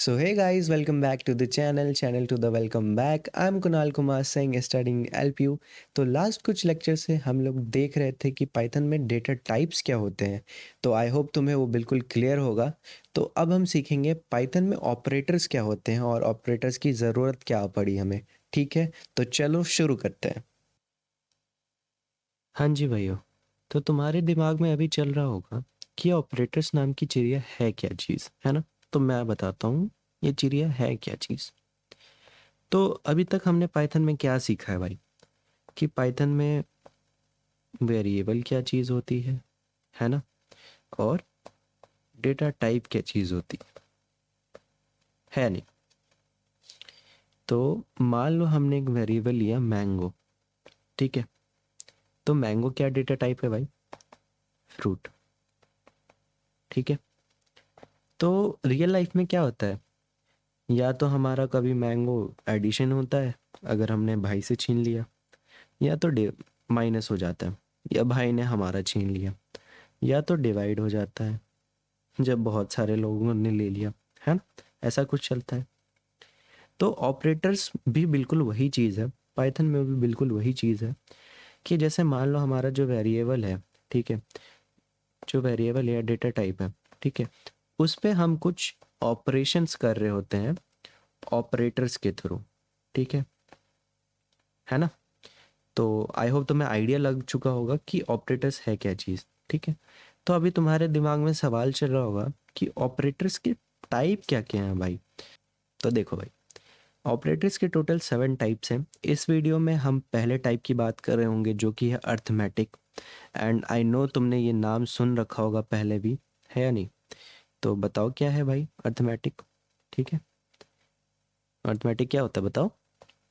So hey guys, welcome back to the channel to the welcome back. I'm Kunal Kumar Singh studying LPU. तो last कुछ lecture से हम लोग देख रहे थे कि पाइथन में डेटा टाइप्स क्या होते हैं। तो आई होप तुम्हें वो बिल्कुल क्लियर होगा। तो अब हम सीखेंगे पाइथन में ऑपरेटर्स क्या होते हैं और ऑपरेटर्स की ज़रूरत क्या पड़ी हमें। ठीक है, तो चलो शुरू करते हैं। हाँ जी भाइयों, तो तुम्हारे दिमाग में अभी चल रहा होगा कि ऑपरेटर्स नाम की चिड़िया है क्या चीज़, है ना? तो मैं बताता हूँ ये चिड़िया है क्या चीज़। तो अभी तक हमने पाइथन में क्या सीखा है भाई, कि पाइथन में वेरिएबल क्या चीज़ होती है ना? और डेटा टाइप क्या चीज़ होती है नहीं? तो मान लो हमने एक वेरिएबल लिया मैंगो, ठीक है? तो मैंगो क्या डेटा टाइप है भाई? फ्रूट, ठीक है? तो रियल लाइफ में क्या होता है, या तो हमारा कभी मैंगो एडिशन होता है अगर हमने भाई से छीन लिया, या तो माइनस हो जाता है या भाई ने हमारा छीन लिया, या तो डिवाइड हो जाता है जब बहुत सारे लोगों ने ले लिया, है ना? ऐसा कुछ चलता है। तो ऑपरेटर्स भी बिल्कुल वही चीज़ है, पाइथन में भी बिल्कुल वही चीज़ है कि जैसे मान लो हमारा जो वेरिएबल है, ठीक है, जो वेरिएबल या डेटा टाइप है, ठीक है, उस पे हम कुछ ऑपरेशंस कर रहे होते हैं ऑपरेटर्स के थ्रू, ठीक है ना? तो आई होप तुम्हें आइडिया लग चुका होगा कि ऑपरेटर्स है क्या चीज़, ठीक है? तो अभी तुम्हारे दिमाग में सवाल चल रहा होगा कि ऑपरेटर्स के टाइप क्या क्या हैं भाई। तो देखो भाई, ऑपरेटर्स के टोटल 7 टाइप्स हैं। इस वीडियो में हम पहले टाइप की बात कर रहे होंगे जो कि है अर्थमेटिक। एंड आई नो तुमने ये नाम सुन रखा होगा पहले भी, है या नहीं? तो बताओ क्या है भाई अर्थमेटिक, ठीक है? अर्थमेटिक क्या होता है बताओ?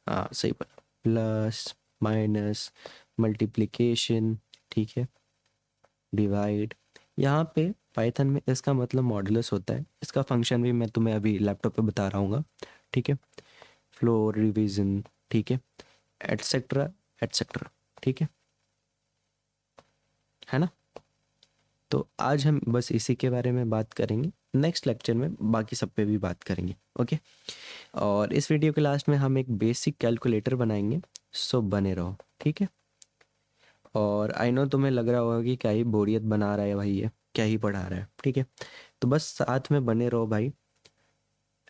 हाँ सही बोला, प्लस माइनस मल्टीप्लिकेशन, ठीक है, डिवाइड। यहाँ पे पाइथन में इसका मतलब मॉडुलस होता है। इसका फंक्शन भी मैं तुम्हें अभी लैपटॉप पे बता रहा हूँ, ठीक है? फ्लोर रिवीजन, ठीक है, एटसेट्रा एटसेट्रा, ठीक है ना? तो आज हम बस इसी के बारे में बात करेंगे, नेक्स्ट लेक्चर में बाकी सब पे भी बात करेंगे, ओके? और इस वीडियो के लास्ट में हम एक बेसिक कैलकुलेटर बनाएंगे, सो बने रहो, ठीक है? और आई नो तुम्हें लग रहा होगा कि क्या ही बोरियत बना रहा है भाई, ये क्या ही पढ़ा रहा है, ठीक है? तो बस साथ में बने रहो भाई,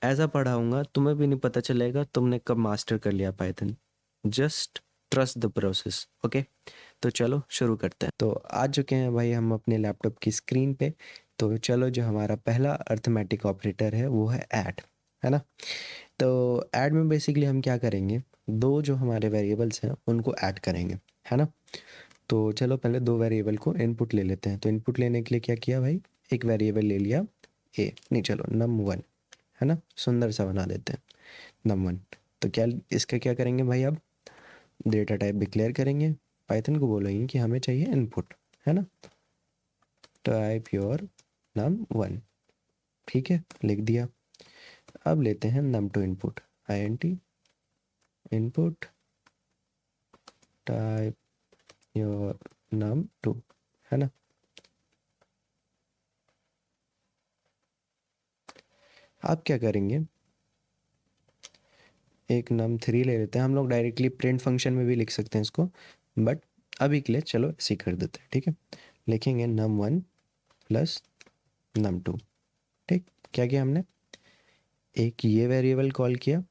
ऐसा पढ़ाऊंगा तुम्हें भी नहीं पता चलेगा तुमने कब मास्टर कर लिया Python. Just trust the process, okay? तो चलो शुरू करते हैं। तो आ चुके हैं भाई हम अपने लैपटॉप की स्क्रीन पे। तो चलो, जो हमारा पहला अर्थमेटिक ऑपरेटर है वो है ऐड, है ना? तो ऐड में बेसिकली हम क्या करेंगे, दो जो हमारे वेरिएबल्स हैं उनको ऐड करेंगे, है ना? तो चलो पहले दो वेरिएबल को इनपुट ले लेते हैं। तो इनपुट लेने के लिए क्या किया भाई, एक वेरिएबल ले लिया ए, नहीं चलो num1, है ना? सुंदर सा बना देते हैं num1। तो क्या इसका क्या करेंगे भाई, अब डेटा टाइप डिक्लेयर करेंगे, पाइथन को बोलेंगे कि हमें चाहिए इनपुट, है ना? टाइप योर num1, ठीक है, लिख दिया। अब लेते हैं num2 input, int input type your num2, है ना? आप क्या करेंगे, एक num3 ले लेते हैं हम लोग, डायरेक्टली प्रिंट फंक्शन में भी लिख सकते हैं इसको, बट अभी के लिए चलो ऐसे ही कर देते हैं, ठीक है? लिखेंगे num1 प्लस num2, ठीक? क्या किया हमने, एक ये वेरिएबल कॉल किया,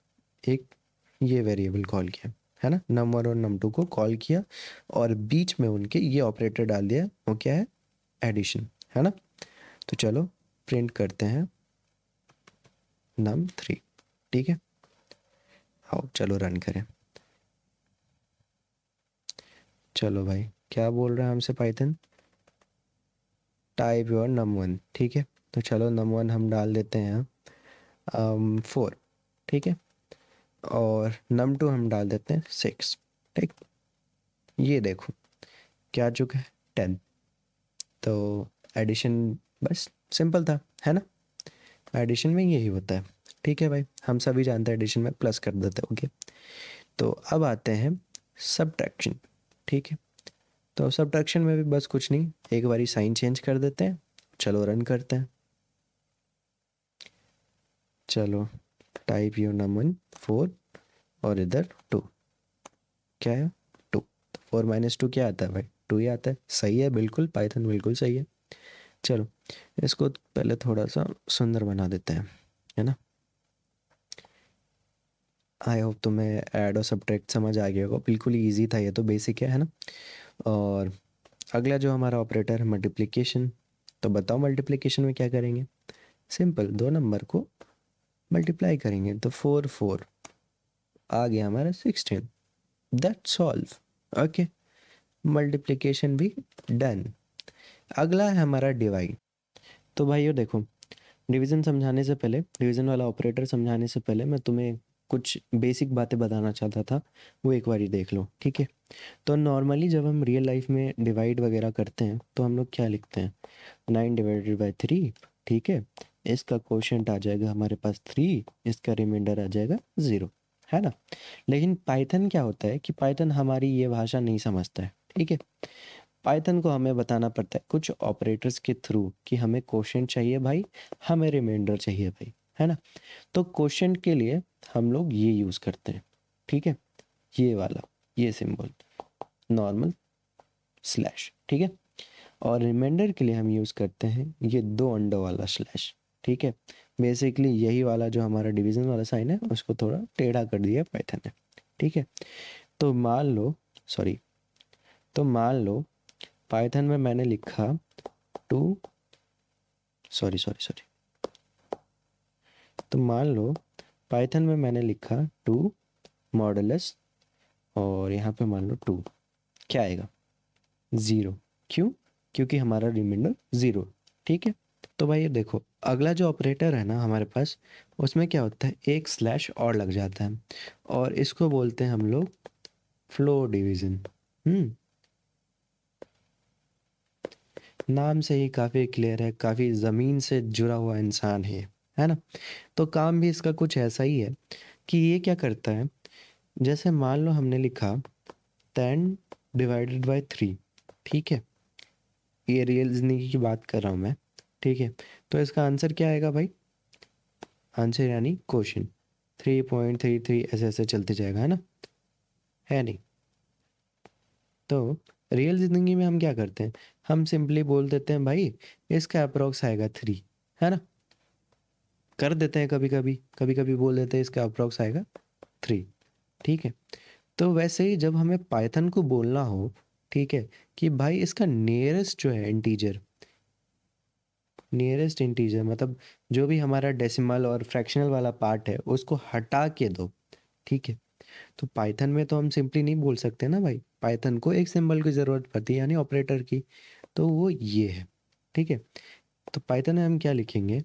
एक ये वेरिएबल कॉल किया, है ना? num1 और num2 को कॉल किया और बीच में उनके ये ऑपरेटर डाल दिया, वो क्या है, एडिशन, है ना? तो चलो प्रिंट करते हैं num3, ठीक है? आओ चलो रन करें। चलो भाई, क्या बोल रहा है हमसे पाइथन, टाइप योर num1, ठीक है? तो चलो num1 हम डाल देते हैं 4, ठीक है, और num2 हम डाल देते हैं 6, ठीक? ये देखो क्या आ चुका है, 10। तो एडिशन बस सिंपल था, है ना? एडिशन में यही होता है, ठीक है भाई, हम सभी जानते हैं एडिशन में प्लस कर देते हैं, ओके? तो अब आते हैं सब्ट्रैक्शन, ठीक है? तो सब्ट्रैक्शन में भी बस कुछ नहीं, एक बारी साइन चेंज कर देते हैं, चलो रन करते हैं। चलो टाइप योर नंबर 4 और इधर 2, क्या है 2। 4 - 2 क्या आता है भाई, 2 ही आता है। सही है, बिल्कुल पाइथन बिल्कुल सही है। चलो इसको पहले थोड़ा सा सुंदर बना देते हैं, है ना। आई होप तुम्हें ऐड और सब्ट्रैक्ट समझ आ गया होगा, बिल्कुल ही ईजी था, ये तो बेसिक है ना। और अगला जो हमारा ऑपरेटर है मल्टीप्लिकेशन, तो बताओ मल्टीप्लिकेशन में क्या करेंगे। सिंपल, दो नंबर को मल्टीप्लाई करेंगे, तो 4 आ गया हमारा 16, दैट सॉल्व। ओके, मल्टीप्लिकेशन भी डन। अगला है हमारा डिवाइड। तो भाइयों देखो, डिवीज़न समझाने से पहले, डिवीज़न वाला ऑपरेटर समझाने से पहले मैं तुम्हें कुछ बेसिक बातें बताना चाहता था, वो एक बार ही देख लो, ठीक है। तो नॉर्मली जब हम रियल लाइफ में डिवाइड वगैरह करते हैं तो हम लोग क्या लिखते हैं, 9/3, ठीक है। इसका क्वोशंट आ जाएगा हमारे पास 3, इसका रिमाइंडर आ जाएगा 0, है ना। लेकिन पाइथन क्या होता है कि पाइथन हमारी ये भाषा नहीं समझता है, ठीक है। पाइथन को हमें बताना पड़ता है कुछ ऑपरेटर्स के थ्रू कि हमें क्वोशंट चाहिए भाई, हमें रिमाइंडर चाहिए भाई, है ना। तो क्वोशंट के लिए हम लोग ये यूज़ करते हैं, ठीक है, ये वाला, ये सिंबल नॉर्मल स्लैश, ठीक है। और रिमाइंडर के लिए हम यूज़ करते हैं ये 2 अंडों वाला स्लैश, ठीक है। बेसिकली यही वाला जो हमारा डिवीज़न वाला साइन है उसको थोड़ा टेढ़ा कर दिया पाइथन ने, ठीक है। तो मान लो, सॉरी, तो मान लो पाइथन में मैंने लिखा 2, सॉरी, तो मान लो पाइथन में मैंने लिखा 2 मॉडुलस, और यहाँ पे मान लो 2, क्या आएगा 0। क्यों, क्योंकि हमारा रिमाइंडर 0, ठीक है। तो भाई ये देखो, अगला जो ऑपरेटर है ना हमारे पास, उसमें क्या होता है, एक स्लैश और लग जाता है, और इसको बोलते हैं हम लोग फ्लो डिवीज़न। नाम से ही काफ़ी क्लियर है, काफ़ी ज़मीन से जुड़ा हुआ इंसान है ना। तो काम भी इसका कुछ ऐसा ही है कि ये क्या करता है, जैसे मान लो हमने लिखा 10/3, ठीक है। ये रियल जिंदगी की बात कर रहा हूँ मैं, ठीक है। तो इसका आंसर क्या आएगा भाई, आंसर यानी क्वेश्चन 3.33 ऐसे ऐसे चलते जाएगा, है ना, है नहीं। तो रियल ज़िंदगी में हम क्या करते हैं, हम सिंपली बोल देते हैं भाई इसका अप्रोक्स आएगा 3, है ना। कर देते हैं, कभी कभी बोल देते हैं इसका अप्रोक्स आएगा 3, ठीक है। तो वैसे ही जब हमें पाइथन को बोलना हो, ठीक है, कि भाई इसका नियरेस्ट जो है इंटीजर, नियरेस्ट इंटीजर मतलब जो भी हमारा डेसिमल और फ्रैक्शनल वाला पार्ट है उसको हटा के दो, ठीक है। तो पाइथन में तो हम सिंपली नहीं बोल सकते ना भाई, पाइथन को एक सिंबल की ज़रूरत पड़ती है यानी ऑपरेटर की, तो वो ये है, ठीक है। तो पाइथन में हम क्या लिखेंगे,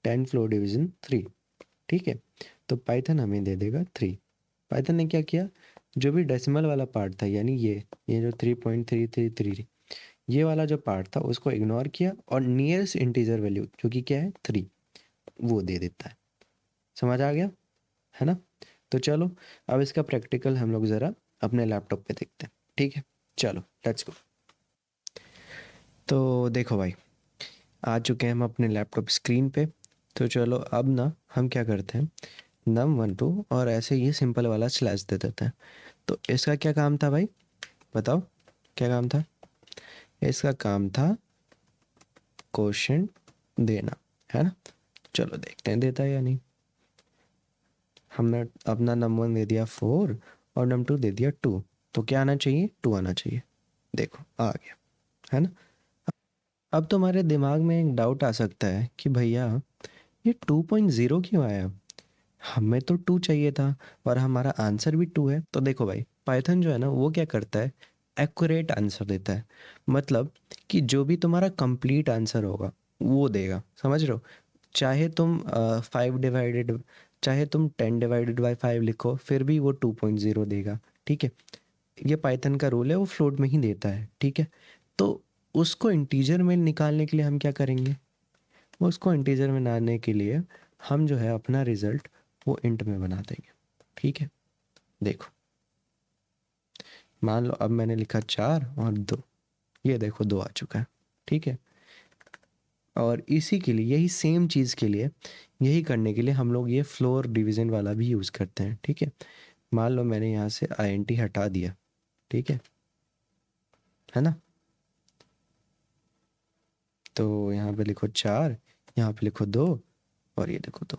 10 फ्लोर डिवीज़न 3, ठीक है। तो पाइथन हमें दे देगा 3। पाइथन ने क्या किया, जो भी डेसिमल वाला पार्ट था यानी ये जो 3.333, ये वाला जो पार्ट था उसको इग्नोर किया और नियरेस्ट इंटीजर वैल्यू जो कि क्या है 3, वो दे देता है। समझ आ गया, है ना। तो चलो अब इसका प्रैक्टिकल हम लोग ज़रा अपने लैपटॉप पे देखते हैं, ठीक है। चलो लेट्स गो। तो देखो भाई, आ चुके हैं हम अपने लैपटॉप स्क्रीन पे। तो चलो अब ना हम क्या करते हैं, num12 और ऐसे ये सिंपल वाला स्लैश दे देते हैं। तो इसका क्या काम था भाई, बताओ क्या काम था। इसका काम था क्वेश्चन देना, है ना। चलो देखते हैं देता है या नहीं। हमने अपना नंबर दे दिया 4 और num2 दे दिया 2, तो क्या आना चाहिए, 2 आना चाहिए। देखो आ गया, है ना। अब तुम्हारे दिमाग में एक डाउट आ सकता है कि भैया ये 2.0 क्यों आया, हमें तो 2 चाहिए था और हमारा आंसर भी 2 है। तो देखो भाई, पाइथन जो है ना वो क्या करता है, एक्यूरेट आंसर देता है। मतलब कि जो भी तुम्हारा कंप्लीट आंसर होगा वो देगा, समझ रहे हो। चाहे तुम 5 डिवाइडेड, चाहे तुम 10/5 लिखो फिर भी वो 2.0 देगा, ठीक है। ये पाइथन का रूल है, वो फ्लोट में ही देता है, ठीक है। तो उसको इंटीजर में निकालने के लिए हम क्या करेंगे, उसको इंटीजर में लाने के लिए हम जो है अपना रिजल्ट वो इंट में बना देंगे, ठीक है। देखो मान लो अब मैंने लिखा 4 और 2, ये देखो 2 आ चुका है, ठीक है। और इसी के लिए, यही सेम चीज़ के लिए, यही करने के लिए हम लोग ये फ्लोर डिवीज़न वाला भी यूज़ करते हैं, ठीक है। मान लो मैंने यहाँ से INT हटा दिया, ठीक है ना। तो यहाँ पे लिखो 4, यहाँ पे लिखो 2, और ये देखो 2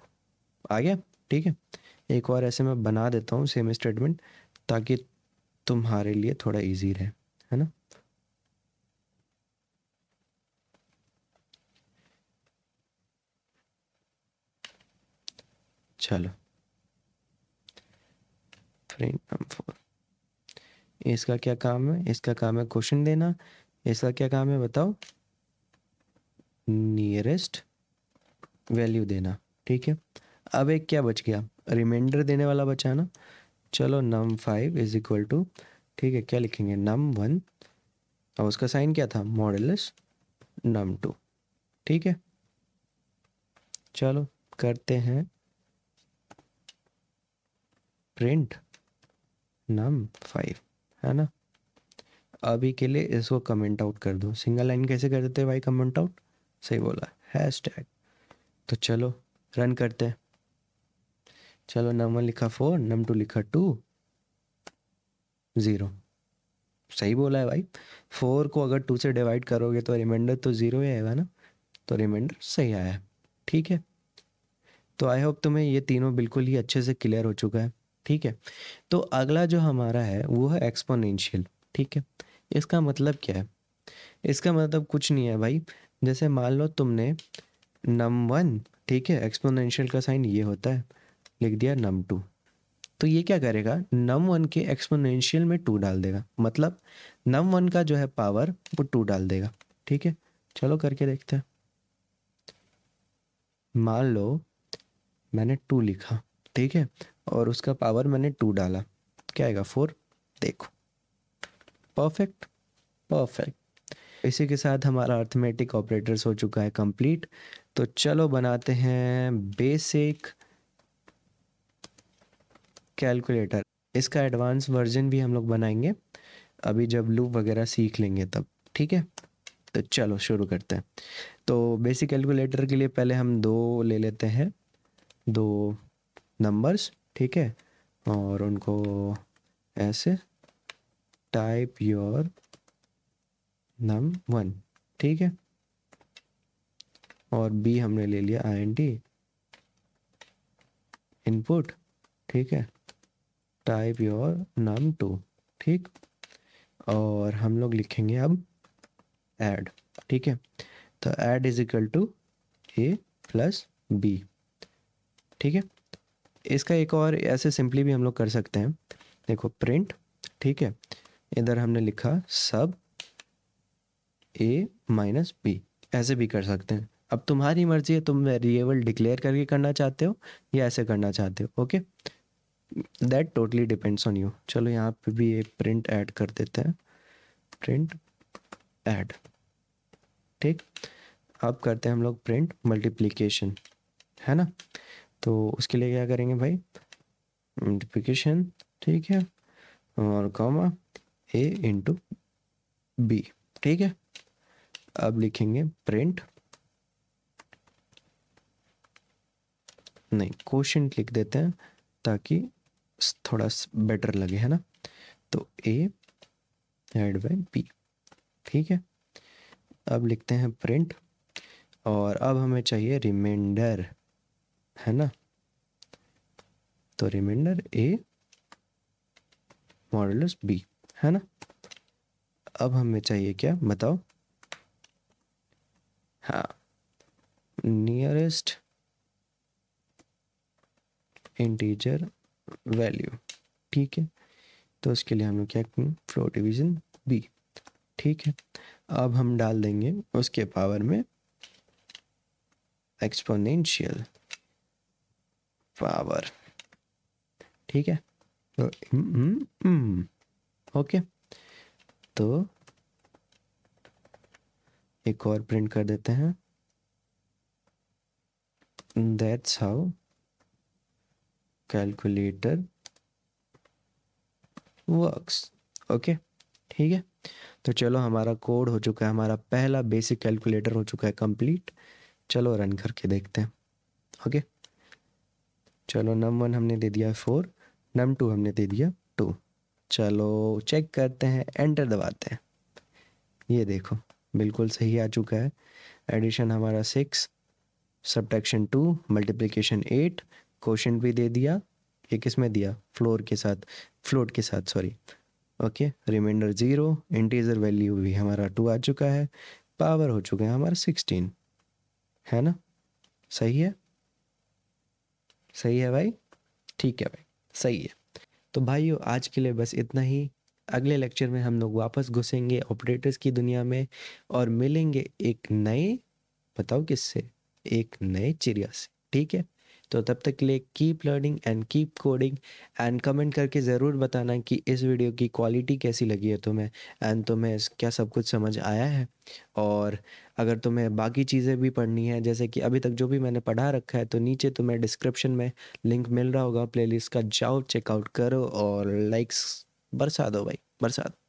आ गया, ठीक है। एक और ऐसे मैं बना देता हूँ सेम स्टेटमेंट, ताकि तुम्हारे लिए थोड़ा इजी रहे, है ना। चलो, प्रिंट num4, इसका क्या काम है? इसका काम है क्वेश्चन देना। इसका क्या काम है बताओ? नियरेस्ट वैल्यू देना, ठीक है। अब एक क्या बच गया? रिमाइंडर देने वाला बचा ना। चलो num5 इज इक्वल टू, ठीक है, क्या लिखेंगे? num1, और उसका साइन क्या था? मॉडुलस num2, ठीक है। चलो करते हैं प्रिंट num5, है ना। अभी के लिए इसको कमेंट आउट कर दो। सिंगल लाइन कैसे कर देते हैं भाई कमेंट आउट? सही बोला, हैशटैग। तो चलो रन करते हैं। चलो num1 लिखा 4, num2 लिखा 2, 0। सही बोला है भाई। 4 को अगर 2 से डिवाइड करोगे तो रिमाइंडर तो 0 ही आएगा ना। तो रिमाइंडर सही आया है, ठीक है। तो आई होप तुम्हें ये तीनों बिल्कुल ही अच्छे से क्लियर हो चुका है, ठीक है। तो अगला जो हमारा है वो है एक्सपोनेंशियल, ठीक है। इसका मतलब क्या है? इसका मतलब कुछ नहीं है भाई। जैसे मान लो तुमने num1, ठीक है, एक्सपोनेंशियल का साइन ये होता है, लिख दिया num2। तो ये क्या करेगा? num1 के एक्सपोनेंशियल में 2 डाल देगा, मतलब num1 का जो है पावर वो 2 डाल देगा, ठीक है। चलो करके देखते हैं। मान लो मैंने 2 लिखा, ठीक है, और उसका पावर मैंने 2 डाला, क्या आएगा? 4। देखो, परफेक्ट, परफेक्ट। इसी के साथ हमारा अर्थमेटिक ऑपरेटर्स हो चुका है कंप्लीट। तो चलो बनाते हैं बेसिक कैलकुलेटर। इसका एडवांस वर्जन भी हम लोग बनाएंगे अभी जब लूप वगैरह सीख लेंगे तब, ठीक है। तो चलो शुरू करते हैं। तो बेसिक कैलकुलेटर के लिए पहले हम 2 ले लेते हैं, 2 नंबर्स, ठीक है, और उनको ऐसे टाइप योर num1, ठीक है। और B हमने ले लिया INT इनपुट, ठीक है, टाइप योर num2, ठीक। और हम लोग लिखेंगे अब ऐड, ठीक है। तो add is equal to A plus B, ठीक है। इसका एक और ऐसे सिंपली भी हम लोग कर सकते हैं। देखो प्रिंट, ठीक है, इधर हमने लिखा सब A माइनस B, ऐसे भी कर सकते हैं। अब तुम्हारी मर्जी है, तुम वेरिएबल डिक्लेयर करके करना चाहते हो या ऐसे करना चाहते हो, okay, that totally depends on you. चलो यहाँ पे भी एक प्रिंट ऐड कर देते हैं, प्रिंट ऐड, ठीक। अब करते हैं हम लोग प्रिंट मल्टीप्लिकेशन, है ना। तो उसके लिए क्या करेंगे भाई? मल्टीप्लिकेशन, ठीक है, और कॉमा A इंटू B, ठीक है। अब लिखेंगे प्रिंट, नहीं क्वोशंट लिख देते हैं ताकि थोड़ा बेटर लगे, है ना। तो A ऐड बाय B, ठीक है। अब लिखते हैं प्रिंट, और अब हमें चाहिए रिमाइंडर, है ना। तो रिमाइंडर A मॉडुलस B, है ना। अब हमें चाहिए क्या बताओ? हाँ, नियरेस्ट इंटीजर वैल्यू, ठीक है। तो उसके लिए हम लोग क्या करेंगे? फ्लोर डिवीजन B, ठीक है। अब हम डाल देंगे उसके पावर में एक्सपोनेंशियल पावर, ठीक है। तो ओके, तो एक और प्रिंट कर देते हैं, that's how calculator works, okay, ठीक है। तो चलो हमारा कोड हो चुका है, हमारा पहला बेसिक कैलकुलेटर हो चुका है कंप्लीट। चलो रन करके देखते हैं। ओके, चलो num1 हमने दे दिया 4, num2 हमने दे दिया 2। चलो चेक करते हैं, एंटर दबाते हैं। ये देखो बिल्कुल सही आ चुका है। एडिशन हमारा 6, सब्ट्रैक्शन 2, मल्टीप्लिकेशन 8, क्वोशंट भी दे दिया। ये किस में दिया? फ्लोट के साथ sorry. Okay, remainder 0, integer value भी हमारा 2 आ चुका है, पावर हो चुका है हमारा 16, है ना? सही है, सही है भाई, ठीक है भाई, सही है। तो भाइयों आज के लिए बस इतना ही। अगले लेक्चर में हम लोग वापस घुसेंगे ऑपरेटर्स की दुनिया में और मिलेंगे एक नए, बताओ किससे? एक नए चिड़िया से, ठीक है? तो तब तक के लिए keep learning and keep coding, and comment करके ज़रूर बताना कि इस वीडियो की क्वालिटी कैसी लगी है तुम्हें, एंड तुम्हें क्या सब कुछ समझ आया है। और अगर तुम्हें बाकी चीज़ें भी पढ़नी है, जैसे कि अभी तक जो भी मैंने पढ़ा रखा है, तो नीचे तुम्हें डिस्क्रिप्शन में लिंक मिल रहा होगा प्लेलिस्ट का, जाओ चेकआउट करो और लाइक्स बरसा दो भाई, बरसा दो।